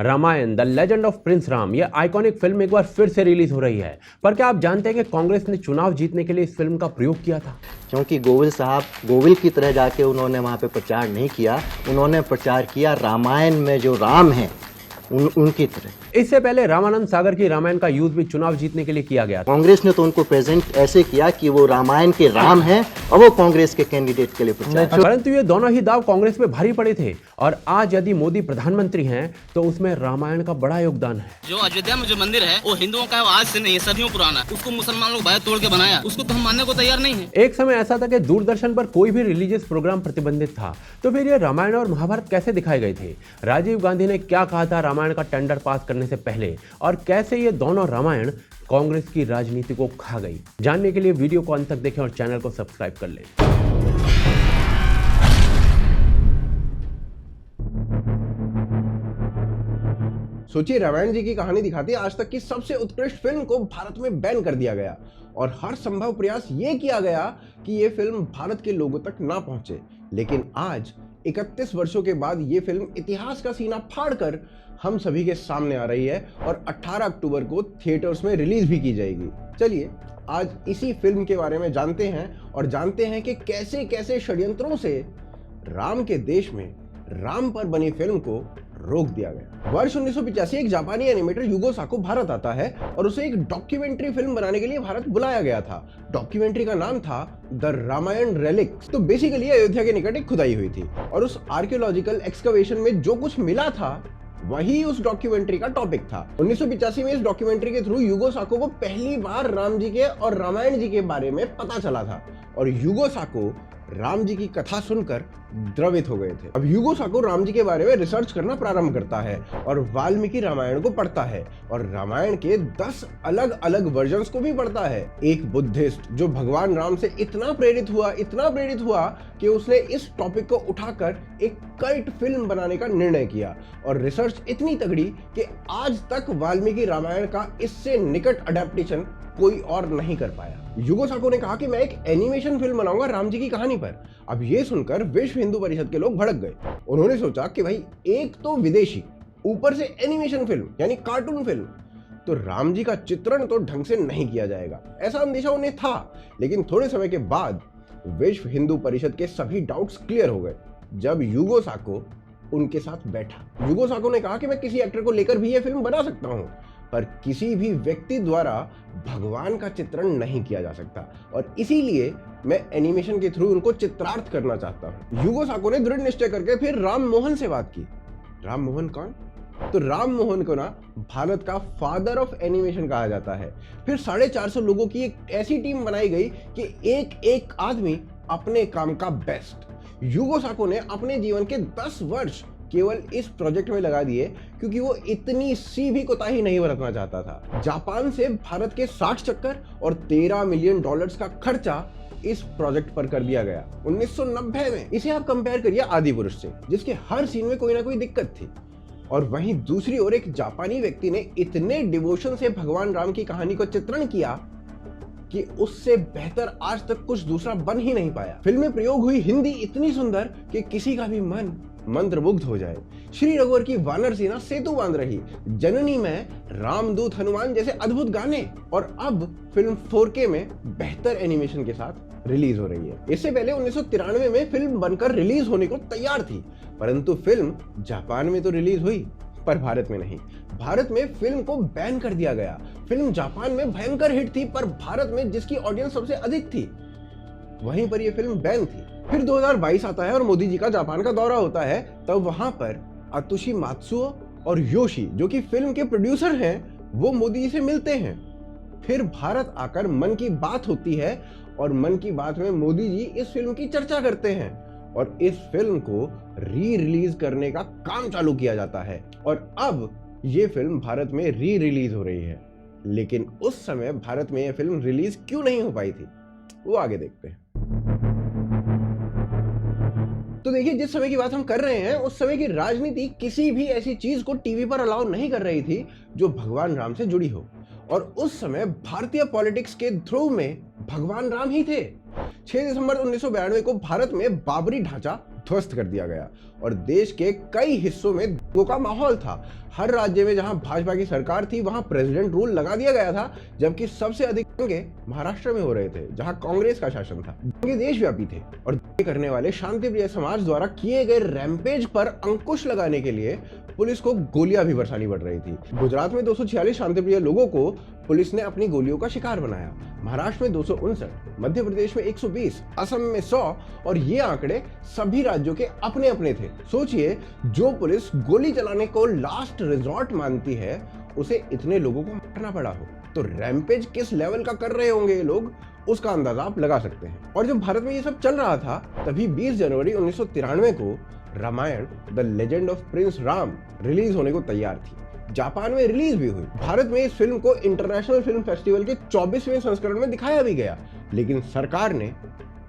Ramayan the legend of prince Ram ये iconic film एक बार फिर से रिलीज हो रही है। पर क्या आप जानते हैं कि कांग्रेस ने चुनाव जीतने के लिए इस फिल्म का प्रयोग किया था? क्योंकि गोविल साहब गोविल की तरह जाके उन्होंने वहाँ पे प्रचार नहीं किया, उन्होंने प्रचार किया रामायण में जो राम हैं उनकी तरह। इससे पहले रामानंद सागर की रामायण का यूज भी चुनाव जीतने के लिए किया गया था। कांग्रेस ने तो उनको प्रेजेंट ऐसे किया कि वो रामायण के राम हैं और वो कांग्रेस के कैंडिडेट के लिए प्रचार। परंतु ये दोनों ही दाव कांग्रेस पे भारी पड़े थे और आज यदि मोदी प्रधानमंत्री हैं तो उसमें रामायण का बड़ा योगदान है। जो अयोध्या में जो मंदिर है वो हिंदुओं का है, वो आज से नहीं है, सदियों पुराना। उसको मुसलमान लोग बाहर तोड़ के बनाया, उसको तो हम मानने को तैयार नहीं है। एक समय ऐसा था कि दूरदर्शन पर कोई भी रिलीजियस प्रोग्राम प्रतिबंधित था, तो फिर ये रामायण और महाभारत कैसे दिखाए गए थे? राजीव गांधी ने क्या कहा था रामायण का टेंडर पास करने से पहले, और कैसे ये दोनों रामायण कांग्रेस की राजनीति को खा गई? जानने के लिए वीडियो को अंत तक देखें और चैनल को सब्सक्राइब कर लें। सोचिए, रामायण जी की कहानी दिखाती है आज तक की सबसे उत्कृष्ट फिल्म को भारत में बैन कर दिया गया और हर संभव प्रयास ये किया गया कि ये फिल्म भारत के लोगों तक ना पहुंचे। लेकिन आज 31 वर्षों के बाद ये फिल्म इतिहास का सीना फाड़कर हम सभी के सामने आ रही है और 18 अक्टूबर को थिएटर्स में रिलीज भी की जाएगी। चलिए आज इसी फिल्म के बारे में जानते हैं और जानते हैं कि कैसे कैसे षड्यंत्रों से राम के देश में राम पर बनी फिल्म को रोक दिया गया। वर्ष 1985 एक जापानी एनिमेटर युगो साको भारत आता है और उसे एक डॉक्यूमेंट्री फिल्म बनाने के लिए भारत बुलाया गया था। डॉक्यूमेंट्री का नाम था द रामायण रेलिक्स। तो बेसिकली अयोध्या के निकट एक खुदाई हुई थी और उस आर्कियोलॉजिकल एक्सकवेशन में जो कुछ मिला था वही उस डॉक्यूमेंट्री का टॉपिक था। 1985 में इस डॉक्यूमेंट्री के थ्रू युगो साको को पहली बार राम जी के और रामायण जी के बारे में पता चला था और युगो साको राम जी की कथा सुनकर द्रवित हो गए थे। अब युगो साको राम जी के बारे में रिसर्च करना प्रारंभ करता है और वाल्मीकि रामायण को पढ़ता है और रामायण के 10 अलग अलग वर्जन्स को भी पढ़ता है। एक बुद्धिस्ट जो भगवान राम से इतना प्रेरित हुआ कि उसने इस टॉपिक को उठाकर एक कल्ट फिल्म बनाने का निर्णय किया और रिसर्च इतनी तगड़ी कि आज तक वाल्मीकि रामायण का इससे निकट अडेप्टेशन कोई और नहीं कर पाया। युगो साको ने कहा कि मैं एक एनिमेशन फिल्म बनाऊंगा राम जी की कहानी पर। अब ये सुनकर विश्व हिंदू परिषद के लोग भड़क गए। उन्होंने सोचा कि भाई एक तो विदेशी, ऊपर से एनिमेशन फिल्म यानी कार्टून फिल्म, तो राम जी का चित्रण तो ढंग से नहीं किया जाएगा, ऐसा अंदेशा उन्हें था। लेकिन थोड़े समय के बाद विश्व हिंदू परिषद के सभी डाउट्स क्लियर हो गए जब युगो साको उनके साथ बैठा। युगो साको ने कहा कि मैं किसी एक्टर को लेकर भी यह फिल्म बना सकता हूं, पर किसी भी व्यक्ति द्वारा भगवान का चित्रण नहीं किया जा सकता और इसीलिए मैं एनिमेशन के थ्रू उनको चित्रार्थ करना चाहता हूं। युगो साको ने दृढ़ निश्चय करके फिर राम मोहन से बात की। राम मोहन कौन? तो राम मोहन को ना भारत का फादर ऑफ एनिमेशन कहा जाता है। फिर 450 लोगों की एक ऐसी टीम बनाई गई कि एक एक आदमी अपने काम का बेस्ट। युगो साको ने अपने जीवन के 10 वर्ष केवल इस प्रोजेक्ट में लगा दिए क्योंकि वो इतनी सी भी कोताही नहीं बरतना चाहता था। जापान से भारत के 60 चक्कर और $13 मिलियन का खर्चा इस प्रोजेक्ट पर कर दिया गया 1990 में। इसे आप कंपेयर करिए आदि पुरुष से, जिसके हर सीन में कोई ना कोई दिक्कत थी। और वहीं दूसरी ओर एक जापानी व्यक्ति ने इतने डिवोशन से भगवान राम की कहानी को चित्रण किया कि उससे बेहतर आज तक कुछ दूसरा बन ही नहीं पाया। फिल्म में प्रयोग हुई हिंदी इतनी सुंदर कि किसी का भी मन मंत्रमुग्ध हो जाए। श्री रघुवर की वानर सेना सेतु बांध रही, जननी में रामदूत हनुमान जैसे अद्भुत गाने, और अब फिल्म 4K में बेहतर एनिमेशन के साथ रिलीज हो रही है। इससे पहले 1993 में फिल्म बनकर रिलीज होने को तैयार थी, परंतु फिल्म जापान में तो रिलीज हुई पर भारत में नहीं। भारत में फिल्म को बैन कर दिया गया। फिल्म जापान में भयंकर हिट थी पर भारत में जिसकी ऑडियंस सबसे अधिक थी वहीं पर यह फिल्म बैन थी। फिर 2022 आता है और मोदी जी का जापान का दौरा होता है, तब वहां पर अतुशी मात्सुओ और योशी जो कि फिल्म के प्रोड्यूसर हैं वो मोदी जी से मिलते हैं। फिर भारत आकर मन की बात होती है और मन की बात में मोदी जी इस फिल्म की चर्चा करते हैं और इस फिल्म को री रिलीज करने का काम चालू किया जाता है और अब ये फिल्म भारत में री रिलीज हो रही है। लेकिन उस समय भारत में यह फिल्म रिलीज क्यों नहीं हो पाई थी वो आगे देखते हैं। तो देखिए, जिस समय की बात हम कर रहे हैं उस समय की राजनीति किसी भी ऐसी चीज को टीवी पर अलाउ नहीं कर रही थी जो भगवान राम से जुड़ी हो, और उस समय भारतीय पॉलिटिक्स के ध्रुव में भगवान राम ही थे। 6 दिसंबर 1992 को भारत में बाबरी ढांचा ध्वस्त कर दिया गया और देश के कई हिस्सों में दंगों का माहौल था। हर राज्य में जहां भाजपा की सरकार थी वहां प्रेसिडेंट रूल लगा दिया गया था, जबकि सबसे अधिक दंगे महाराष्ट्र में हो रहे थे जहां कांग्रेस का शासन था। दंगे देशव्यापी थे और दंगे करने वाले शांतिप्रिय समाज द्वारा किए गए रैम्पेज पर अंकुश लगाने के लिए पुलिस को गोलियां भी बरसानी पड़ रही थी। गुजरात में 246 शांतिप्रिय लोगों को पुलिस ने अपनी गोलियों का शिकार बनाया, महाराष्ट्र में 259, मध्य प्रदेश में 120, असम में 100 और ये आंकड़े सभी राज्यों के अपने अपने थे। सोचिए, जो पुलिस गोली चलाने को लास्ट रिजॉर्ट मानती है उसे इतने लोगों को मारना पड़ा हो, तो रैम्पेज किस लेवल का कर रहे होंगे ये लोग, उसका अंदाजा आप लगा सकते हैं। और जब भारत में ये सब चल रहा था तभी 20 जनवरी 1993 को Ramayan the legend of prince Ram release होने को तैयार थी। जापान में रिलीज भी हुई। भारत में इस फिल्म को इंटरनेशनल फिल्म फेस्टिवल के 24वें संस्करण में दिखाया भी गया, लेकिन सरकार ने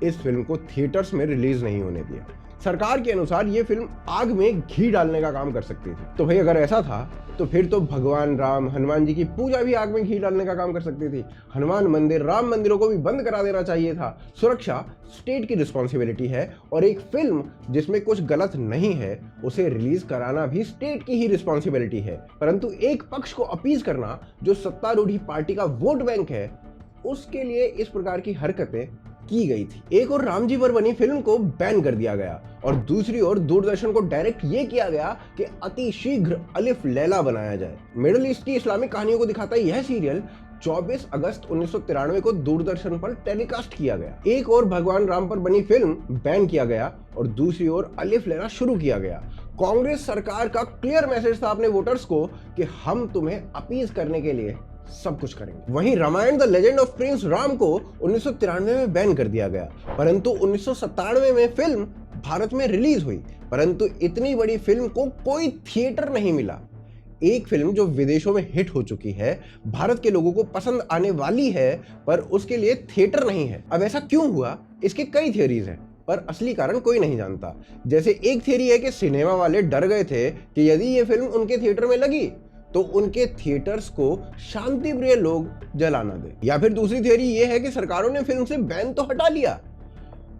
इस फिल्म को थिएटर्स में रिलीज नहीं होने दिया। सरकार के अनुसार ये फिल्म आग में घी डालने का काम कर सकती थी। तो भाई अगर ऐसा था तो फिर तो भगवान राम, हनुमान जी की पूजा भी आग में घी डालने का काम कर सकती थी। हनुमान मंदिर, राम मंदिरों को भी बंद करा देना चाहिए था। सुरक्षा स्टेट की रिस्पॉन्सिबिलिटी है और एक फिल्म जिसमें कुछ गलत नहीं है उसे रिलीज कराना भी स्टेट की ही रिस्पॉन्सिबिलिटी है। परंतु एक पक्ष को अपीज करना जो सत्तारूढ़ी पार्टी का वोट बैंक है, उसके लिए इस प्रकार की हरकतें की गई थी। एक और राम जी पर बनी फिल्म को बैन कर दिया गया और दूसरी ओर दूरदर्शन को डायरेक्ट ये किया गया कि अति शीघ्र अलिफ लैला बनाया जाए। मिडिल ईस्ट की इस्लामिक कहानियों को दिखाता यह सीरियल 24 अगस्त 1993 को दूरदर्शन पर टेलीकास्ट किया गया। एक और भगवान राम पर बनी फिल्म बैन किया गया और दूसरी ओर अलिफ लैला शुरू किया गया। कांग्रेस सरकार का क्लियर मैसेज था अपने वोटर्स को कि हम तुम्हें अपीज करने के लिए सब कुछ करेंगे। वहीं Ramayan the legend of prince Ram को 1993 में बैन कर दिया गया, परंतु 1997 में फिल्म भारत में रिलीज हुई। परंतु इतनी बड़ी फिल्म को कोई थिएटर नहीं मिला। एक फिल्म जो विदेशों में हिट हो चुकी है, भारत के लोगों को पसंद आने वाली है, पर उसके लिए थिएटर नहीं है। अब ऐसा क्यों हुआ, इसके कई थियरीज हैं, पर असली कारण कोई नहीं जानता। जैसे एक थियरी है कि सिनेमा वाले डर गए थे कि यदि ये फिल्म उनके थिएटर में लगी तो उनके थिएटर्स को शांति प्रिय लोग जलाना दे। या फिर दूसरी थियरी ये है कि सरकारों ने फिल्म से बैन तो हटा लिया,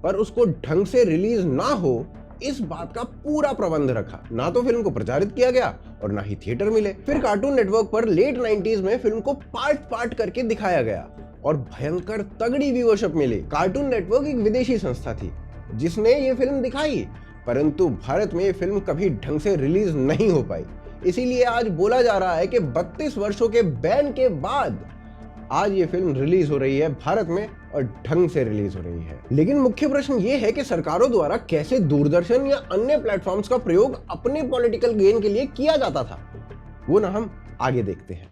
पर उसको ढंग से रिलीज ना हो इस बात का पूरा प्रबंध रखा। ना तो फिल्म को प्रचारित किया गया और ना ही थिएटर मिले। फिर कार्टून नेटवर्क पर लेट 90s में फिल्म को पार्ट पार्ट करके दिखाया गया और भयंकर तगड़ी व्यूअरशिप मिली। कार्टून नेटवर्क एक विदेशी संस्था थी जिसने ये फिल्म दिखाई, परंतु भारत में ये फिल्म कभी ढंग से रिलीज नहीं हो पाई। इसीलिए आज बोला जा रहा है कि 32 वर्षों के बैन के बाद आज ये फिल्म रिलीज हो रही है भारत में और ढंग से रिलीज हो रही है। लेकिन मुख्य प्रश्न ये है कि सरकारों द्वारा कैसे दूरदर्शन या अन्य प्लेटफॉर्म्स का प्रयोग अपने पॉलिटिकल गेन के लिए किया जाता था, वो ना हम आगे देखते हैं।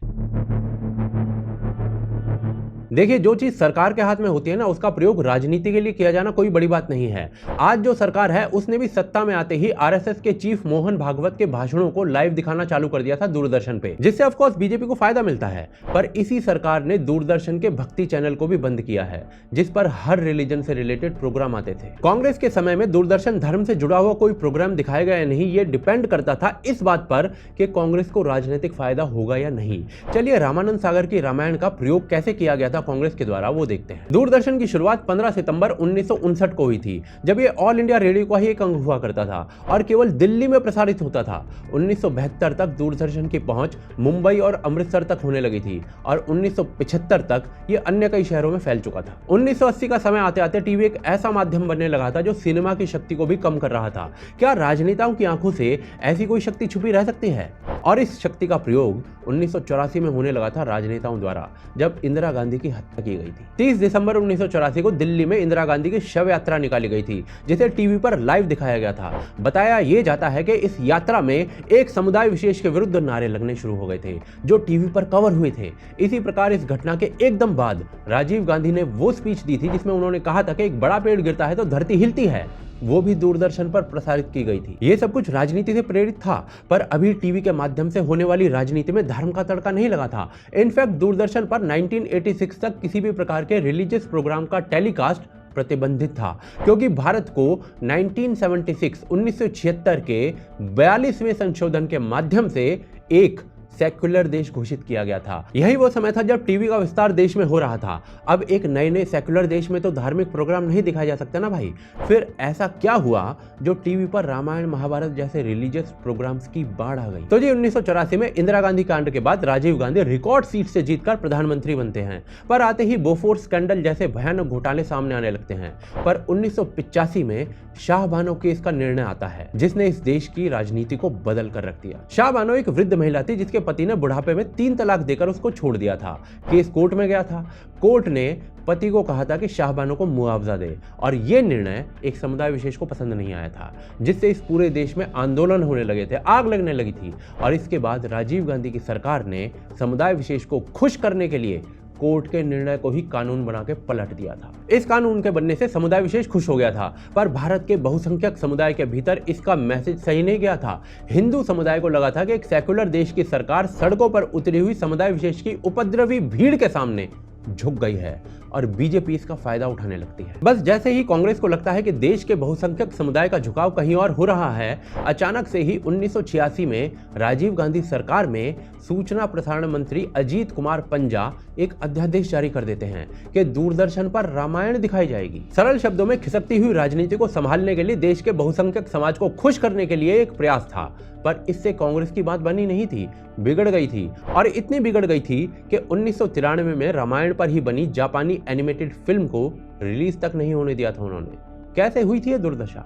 देखिए, जो चीज सरकार के हाथ में होती है ना, उसका प्रयोग राजनीति के लिए किया जाना कोई बड़ी बात नहीं है। आज जो सरकार है उसने भी सत्ता में आते ही आरएसएस के चीफ मोहन भागवत के भाषणों को लाइव दिखाना चालू कर दिया था दूरदर्शन पे, जिससे ऑफ कोर्स बीजेपी को फायदा मिलता है। पर इसी सरकार ने दूरदर्शन के भक्ति चैनल को भी बंद किया है, जिस पर हर रिलीजन से रिलेटेड प्रोग्राम आते थे। कांग्रेस के समय में दूरदर्शन धर्म से जुड़ा हुआ कोई प्रोग्राम दिखाएगा या नहीं, ये डिपेंड करता था इस बात पर कि कांग्रेस को राजनीतिक फायदा होगा या नहीं। चलिए, रामानंद सागर की रामायण का प्रयोग कैसे किया गया था कांग्रेस के द्वारा वो देखते हैं। दूरदर्शन की शुरुआत 15 सितंबर 1959 को हुई थी, जब ये ऑल इंडिया रेडियो का ही एक अंग हुआ करता था और केवल दिल्ली में प्रसारित होता था। 1972 तक दूरदर्शन की पहुंच मुंबई और अमृतसर तक होने लगी थी और 1975 तक ये अन्य कई शहरों में फैल चुका था। 1980 का समय आते आते टीवी एक ऐसा माध्यम बनने लगा था जो सिनेमा की शक्ति को भी कम कर रहा था। क्या राजनेताओं की आंखों से ऐसी कोई शक्ति छुपी रह सकती है? और इस शक्ति का प्रयोग 1984 में होने लगा था राजनेताओं द्वारा, जब इंदिरा गांधी की हत्या की गई थी। 30 दिसंबर 1984 को दिल्ली में इंदिरा गांधी की शव यात्रा निकाली गई थी, जिसे टीवी पर लाइव दिखाया गया था। बताया यह जाता है कि इस यात्रा में एक समुदाय विशेष के विरुद्ध नारे लगने शुरू हो गए थे, जो टीवी पर कवर हुए थे। इसी प्रकार इस घटना के एकदम बाद राजीव गांधी ने वो स्पीच दी थी जिसमें उन्होंने कहा था कि एक बड़ा पेड़ गिरता है तो धरती हिलती है, वो भी दूरदर्शन पर प्रसारित की गई थी। ये सब कुछ राजनीति से प्रेरित था, पर अभी टीवी के माध्यम से होने वाली राजनीति में धर्म का तड़का नहीं लगा था। इनफैक्ट दूरदर्शन पर 1986 तक किसी भी प्रकार के रिलीजियस प्रोग्राम का टेलीकास्ट प्रतिबंधित था, क्योंकि भारत को 1976 के 42वें संशोधन के माध्यम से एक सेक्युलर देश घोषित किया गया था। यही वो समय था जब टीवी का विस्तार देश में हो रहा था। अब एक नए नए सेक्युलर देश में तो धार्मिक प्रोग्राम नहीं दिखाए जा सकते ना भाई। फिर ऐसा क्या हुआ जो टीवी पर रामायण महाभारत जैसे रिलीजियस प्रोग्राम्स की बाढ़ आ गई? तो जी 1984 में इंदिरा गांधी कांड के बाद राजीव गांधी रिकॉर्ड सीट से जीतकर प्रधानमंत्री बनते हैं, पर आते ही बोफोर्स स्कैंडल जैसे भयानक घोटाले सामने आने लगते हैं। पर 1985 में शाहबानो केस का निर्णय आता है जिसने इस देश की राजनीति को बदल कर रख दिया। शाहबानो एक वृद्ध महिला थी जिसके पति ने बुढ़ापे में 3 तलाक देकर उसको छोड़ दिया था। केस कोर्ट में गया था। कोर्ट ने पति को कहा था कि शाहबानो को मुआवजा दे, और यह निर्णय एक समुदाय विशेष को पसंद नहीं आया था, जिससे इस पूरे देश में आंदोलन होने लगे थे, आग लगने लगी थी। और इसके बाद राजीव गांधी की सरकार ने समुदाय विशेष को खुश करने के लिए कोर्ट के निर्णय को ही कानून बना के पलट दिया था। इस कानून के बनने से समुदाय विशेष खुश हो गया था, पर भारत के बहुसंख्यक समुदाय के भीतर इसका मैसेज सही नहीं गया था। हिंदू समुदाय को लगा था कि एक सेक्युलर देश की सरकार सड़कों पर उतरी हुई समुदाय विशेष की उपद्रवी भीड़ के सामने झुक गई है और बीजेपी इसका फायदा उठाने लगती है। बस जैसे ही कांग्रेस को लगता है कि देश के बहुसंख्यक समुदाय का झुकाव कहीं और हो रहा है, अचानक से ही 1986 में राजीव गांधी सरकार में सूचना प्रसारण मंत्री अजीत कुमार पंजा एक अध्यादेश जारी कर देते हैं कि दूरदर्शन पर रामायण दिखाई जाएगी। सरल शब्दों में खिसकती हुई राजनीति को संभालने के लिए, देश के बहुसंख्यक समाज को खुश करने के लिए एक प्रयास था, पर इससे कांग्रेस की बात बनी नहीं थी, बिगड़ गई थी। और इतनी बिगड़ गई थी कि 1993 में रामायण पर ही बनी जापानी एनिमेटेड फिल्म को रिलीज तक नहीं होने दिया था उन्होंने। कैसे हुई थी ये दुर्दशा,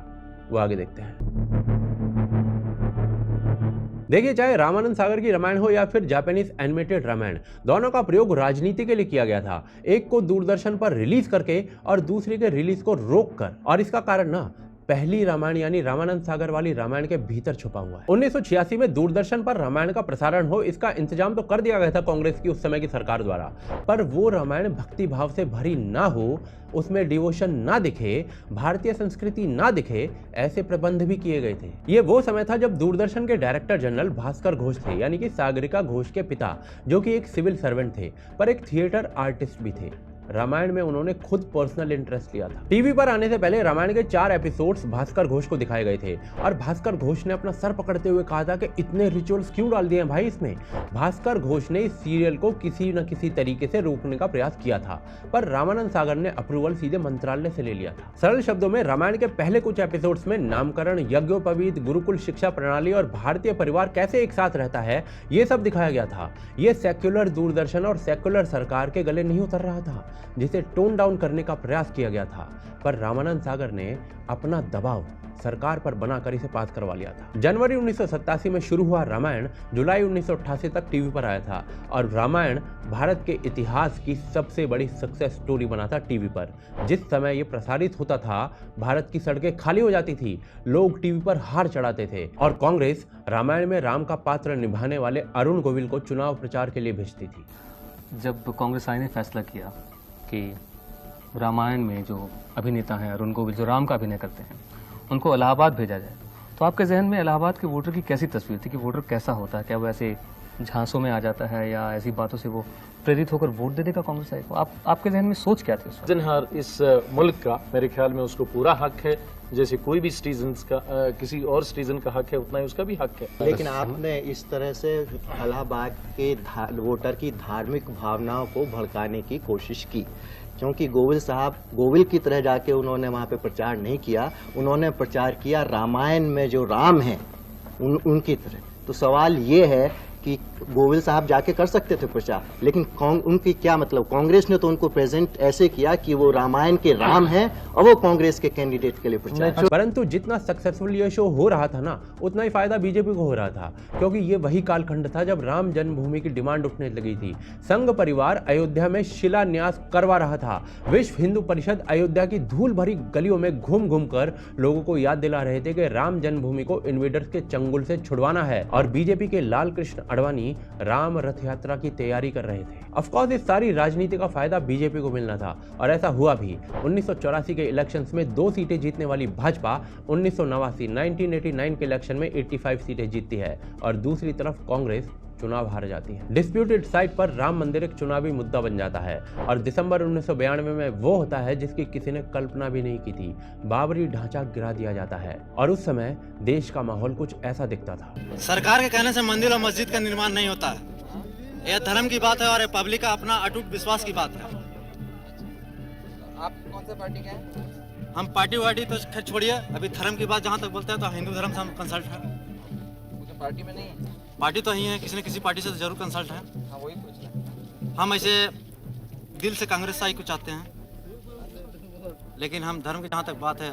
वो आगे देखते हैं। देखिए, चाहे रामानंद सागर की रामायण हो या फिर जापानीज एनिमेटेड रामायण, दोनों का प्रयोग राजनीति के लिए किया गया था। एक को दूरदर्शन पर रिलीज करके और दूसरे के रिलीज को रोक कर। और इसका कारण ना पहली रामायण यानी रामानंद सागर वाली रामायण के भीतर छुपा हुआ है। 1986 में दूरदर्शन पर रामायण का प्रसारण हो, इसका इंतजाम तो कर दिया गया था कांग्रेस की उस समय की सरकार द्वारा, पर वो रामायण भक्ति भाव से भरी ना हो, उसमें डिवोशन ना दिखे, भारतीय संस्कृति ना दिखे, ऐसे प्रबंध भी किए गए थे। ये वो समय था जब दूरदर्शन के डायरेक्टर जनरल भास्कर घोष थे, यानी कि सागरिका घोष के पिता, जो कि एक सिविल सर्वेंट थे पर एक थिएटर आर्टिस्ट भी थे। रामायण में उन्होंने खुद पर्सनल इंटरेस्ट लिया था। टीवी पर आने से पहले रामायण के 4 एपिसोड्स भास्कर घोष को दिखाए गए थे, और भास्कर घोष ने अपना सर पकड़ते हुए कहा था कि इतने रिचुअल्स क्यों डाल दिए हैं भाई इसमें। भास्कर घोष ने इस सीरियल को किसी न किसी तरीके से रोकने का प्रयास किया था, पर रामानंद सागर ने अप्रूवल सीधे मंत्रालय से ले लिया था। सरल शब्दों में रामायण के पहले कुछ एपिसोड्स में नामकरण, यज्ञोपवीत, गुरुकुल शिक्षा प्रणाली और भारतीय परिवार कैसे एक साथ रहता है, ये सब दिखाया गया था। ये सेक्युलर दूरदर्शन और सेक्युलर सरकार के गले नहीं उतर रहा था, जिसे टोन डाउन करने का प्रयास किया गया था। पर रामानंद सागर ने अपना दबाव सरकार पर बनाकर इसे पास करवा लिया था। जनवरी 1987 में शुरू हुआ रामायण जुलाई 1988 तक टीवी पर आया था, और रामायण भारत के इतिहास की सबसे बड़ी सक्सेस स्टोरी बना था टीवी पर। जिस समय ये प्रसारित होता था, भारत की सड़कें खाली हो जाती थी, लोग टीवी पर हार चढ़ाते थे, और कांग्रेस रामायण में राम का पात्र निभाने वाले अरुण गोविल को चुनाव प्रचार के लिए भेजती थी। जब कांग्रेस आई ने फैसला किया कि रामायण में जो अभिनेता हैं अरुण गोविल, जो राम का अभिनय करते हैं, उनको इलाहाबाद भेजा जाए, तो आपके जहन में इलाहाबाद के वोटर की कैसी तस्वीर थी कि वोटर कैसा होता है? क्या वो ऐसे झांसों में आ जाता है या ऐसी बातों से वो प्रेरित होकर वोट दे देगा कांग्रेस आई को? आपके जहन में सोच क्या थी उस वक्त? जनहार इस मुल्क का मेरे ख्याल में उसको पूरा हक है, जैसे कोई भी सिटीजन का किसी और सिटीजन का हक है, उतना ही उसका भी हक है। लेकिन आपने इस तरह से इलाहाबाद के वोटर की धार्मिक भावनाओं को भड़काने की कोशिश की, क्योंकि गोविल साहब गोविल की तरह जाके उन्होंने वहाँ पे प्रचार नहीं किया, उन्होंने प्रचार किया रामायण में जो राम है उनकी तरह। तो सवाल ये है कि गोविल साहब जाके कर सकते थे प्रचार, लेकिन उनकी क्या मतलब, कांग्रेस ने तो उनको प्रेजेंट ऐसे किया कि वो रामायण के राम हैं और वो कांग्रेस के कैंडिडेट के लिए प्रचार। परंतु जितना सक्सेसफुल ये शो हो रहा था ना, उतना ही फायदा बीजेपी को हो रहा था, क्योंकि ये वही कालखंड था जब राम जन्मभूमि की डिमांड उठने लगी थी। संघ परिवार अयोध्या में शिलान्यास करवा रहा था। विश्व हिंदू परिषद अयोध्या की धूल भरी गलियों में घूम घूम कर लोगों को याद दिला रहे थे कि राम जन्मभूमि को इन्वेडर्स के चंगुल से छुड़वाना है, और बीजेपी के लाल कृष्ण अडवाणी राम रथ यात्रा की तैयारी कर रहे थे। ऑफकोर्स इस सारी राजनीति का फायदा बीजेपी को मिलना था, और ऐसा हुआ भी। 1984 के इलेक्शंस में 2 सीटें जीतने वाली भाजपा 1989 के इलेक्शन में 85 सीटें जीतती है, और दूसरी तरफ कांग्रेस चुनाव हार जाती है। डिस्प्यूटेड साइट पर राम मंदिर एक चुनावी मुद्दा बन जाता है और दिसंबर 1992 में वो होता है जिसकी किसी ने कल्पना भी नहीं की थी। बाबरी ढांचा गिरा दिया जाता है और उस समय देश का माहौल कुछ ऐसा दिखता था। सरकार के कहने से मंदिर और मस्जिद का निर्माण नहीं होता है। यह धर्म की बात है और पब्लिक का अपना अटूट विश्वास की बात है। आप कौन से पार्टी के हैं? हम पार्टी वार्टी तो खैर छोड़िए, अभी धर्म की बात जहाँ तक बोलते हैं तो हिंदू धर्म से हम कंसल्ट हैं। मुझे पार्टी में नहीं है। पार्टी तो ही है, किसी न किसी पार्टी से तो जरूर कंसल्ट है। हाँ वही पूछ रहे हैं। हम ऐसे दिल से कांग्रेस साई को चाहते हैं, लेकिन हम धर्म की जहाँ तक बात है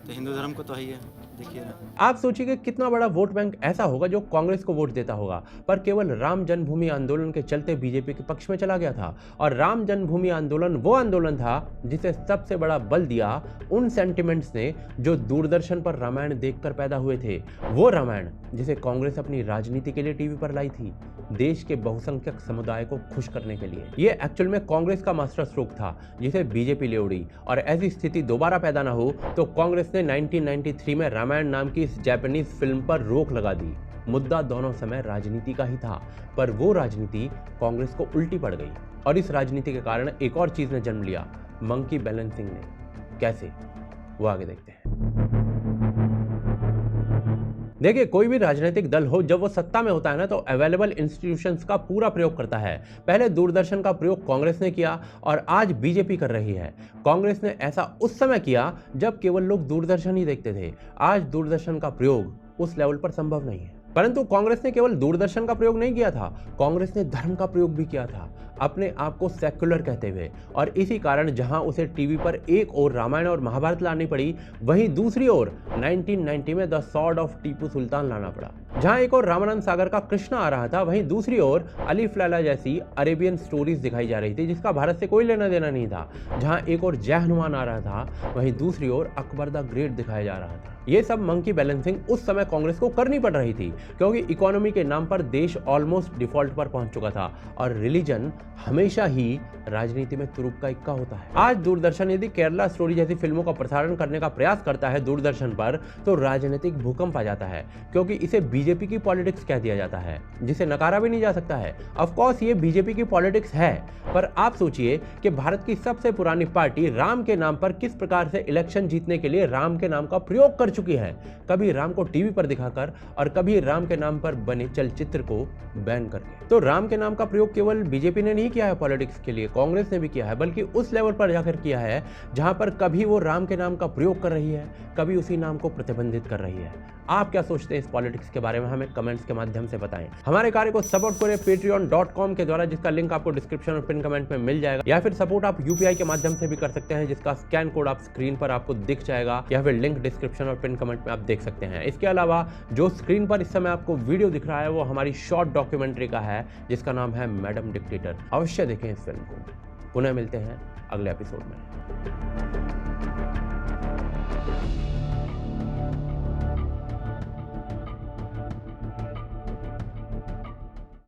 तो हिंदू धर्म को तो ही है। देखिए ना, आप सोचिए कि कितना बड़ा वोट बैंक ऐसा होगा जो कांग्रेस को वोट देता होगा, पर केवल राम जन्मभूमि आंदोलन के चलते बीजेपी के पक्ष में चला गया था। और राम जन्मभूमि आंदोलन वो आंदोलन था जिसे सबसे बड़ा बल दिया उन सेंटिमेंट्स ने जो दूरदर्शन पर रामायण देखकर पैदा हुए थे। वो रामायण जिसे कांग्रेस अपनी राजनीति के लिए टीवी पर लाई थी, देश के बहुसंख्यक समुदाय को खुश करने के लिए। ये एक्चुअल में कांग्रेस का मास्टर स्ट्रोक था जिसे बीजेपी ले उड़ी। और ऐसी स्थिति दोबारा पैदा ना हो तो कांग्रेस ने 1993 में रामायण नाम की इस जापानीज फिल्म पर रोक लगा दी। मुद्दा दोनों समय राजनीति का ही था, पर वो राजनीति कांग्रेस को उल्टी पड़ गई और इस राजनीति के कारण एक और चीज ने जन्म लिया, मंकी बैलेंसिंग ने। कैसे, वो आगे देखते हैं। देखिए, कोई भी राजनीतिक दल हो जब वो सत्ता में होता है ना तो अवेलेबल इंस्टीट्यूशंस का पूरा प्रयोग करता है। पहले दूरदर्शन का प्रयोग कांग्रेस ने किया और आज बीजेपी कर रही है। कांग्रेस ने ऐसा उस समय किया जब केवल लोग दूरदर्शन ही देखते थे। आज दूरदर्शन का प्रयोग उस लेवल पर संभव नहीं है। परंतु कांग्रेस ने केवल दूरदर्शन का प्रयोग नहीं किया था, कांग्रेस ने धर्म का प्रयोग भी किया था, अपने आप को सेक्युलर कहते हुए। और इसी कारण जहां उसे टीवी पर एक ओर रामायण और महाभारत लानी पड़ी, वहीं दूसरी ओर 1990 में the sword of Tipu Sultan लाना पड़ा। जहां एक ओर रामानंद सागर का कृष्णा आ रहा था, वहीं दूसरी ओर अलीफ लैला जैसी अरेबियन स्टोरीज दिखाई जा रही थी जिसका भारत से कोई लेना देना नहीं था। जहां एक ओर जय हनुमान आ रहा था, वहीं दूसरी ओर अकबर द ग्रेट दिखाया जा रहा था। ये सब मंकी बैलेंसिंग उस समय कांग्रेस को करनी पड़ रही थी क्योंकि इकोनॉमी के नाम पर देश ऑलमोस्ट डिफॉल्ट पर पहुंच चुका था और रिलीजन हमेशा ही राजनीति में तुरुप का इक्का होता है। आज दूरदर्शन यदि केरला स्टोरी जैसी फिल्मों का प्रसारण करने का प्रयास करता है दूरदर्शन पर, तो राजनीतिक भूकंप आ जाता है क्योंकि इसे बीजेपी की पॉलिटिक्स कह दिया जाता है, जिसे नकारा भी नहीं जा सकता है। ऑफ कोर्स ये बीजेपी की पॉलिटिक्स है, पर आप सोचिए कि भारत की सबसे पुरानी पार्टी राम के नाम पर किस प्रकार से इलेक्शन जीतने के लिए राम के नाम का प्रयोग कर चुकी है, कभी राम को टीवी पर दिखाकर और कभी राम के नाम पर बने चलचित्र को बैन करके। तो राम के नाम का प्रयोग केवल बीजेपी ने नहीं किया है पॉलिटिक्स के लिए, कांग्रेस ने भी किया है, बल्कि उस लेवल पर जाकर किया है जहां पर कभी वो राम के नाम का प्रयोग कर रही है, कभी उसी नाम को प्रतिबंधित कर रही है। आप क्या सोचते हैं इस पॉलिटिक्स के बारे में, हमें कमेंट्स के माध्यम से बताएं। हमारे कार्य को सपोर्ट करें patreon.com के द्वारा, जिसका लिंक आपको डिस्क्रिप्शन और पिन कमेंट में मिल जाएगा, या फिर सपोर्ट आप यूपीआई के माध्यम से भी कर सकते हैं जिसका स्कैन कोड आप स्क्रीन पर आपको दिख जाएगा, या फिर लिंक डिस्क्रिप्शन और पिन कमेंट में आप देख सकते हैं। इसके अलावा जो स्क्रीन पर इस समय आपको वीडियो दिख रहा है वो हमारी शॉर्ट डॉक्यूमेंट्री का है जिसका नाम है मैडम डिक्टेटर। अवश्य देखें इस फिल्म को। पुनः मिलते हैं अगले एपिसोड में।